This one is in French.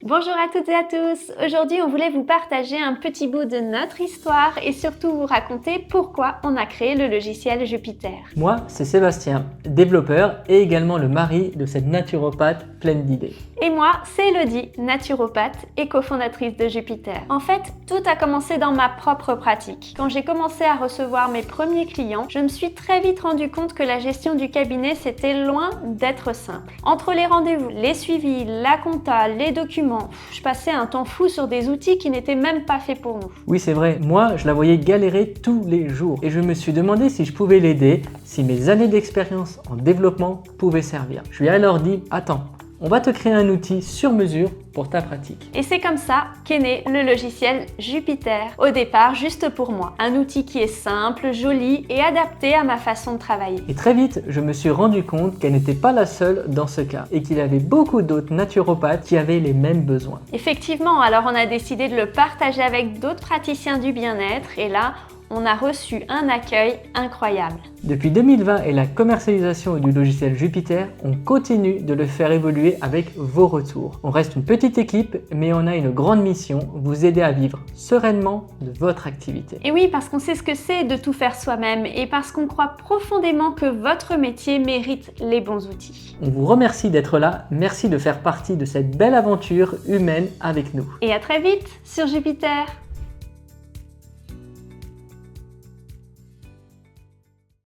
Bonjour à toutes et à tous. Aujourd'hui, on voulait vous partager un petit bout de notre histoire et surtout vous raconter pourquoi on a créé le logiciel Jupiter. Moi, c'est Sébastien, développeur et également le mari de cette naturopathe pleine d'idées. Et moi, c'est Elodie, naturopathe et cofondatrice de Jupiter. En fait, tout a commencé dans ma propre pratique. Quand j'ai commencé à recevoir mes premiers clients, je me suis très vite rendu compte que la gestion du cabinet, c'était loin d'être simple. Entre les rendez-vous, les suivis, la compta, les documents, je passais un temps fou sur des outils qui n'étaient même pas faits pour nous. Oui, c'est vrai, moi, je la voyais galérer tous les jours et je me suis demandé si je pouvais l'aider, si mes années d'expérience en développement pouvaient servir. Je lui ai alors dit, attends, on va te créer un outil sur mesure pour ta pratique. Et c'est comme ça qu'est né le logiciel Jupiter. Au départ, juste pour moi. Un outil qui est simple, joli et adapté à ma façon de travailler. Et très vite, je me suis rendu compte qu'elle n'était pas la seule dans ce cas et qu'il y avait beaucoup d'autres naturopathes qui avaient les mêmes besoins. Effectivement, alors on a décidé de le partager avec d'autres praticiens du bien-être et là, on a reçu un accueil incroyable. Depuis 2020 et la commercialisation du logiciel Jupiter, on continue de le faire évoluer avec vos retours. On reste une petite équipe, mais on a une grande mission, vous aider à vivre sereinement de votre activité. Et oui, parce qu'on sait ce que c'est de tout faire soi-même et parce qu'on croit profondément que votre métier mérite les bons outils. On vous remercie d'être là, merci de faire partie de cette belle aventure humaine avec nous. Et à très vite sur Jupiter!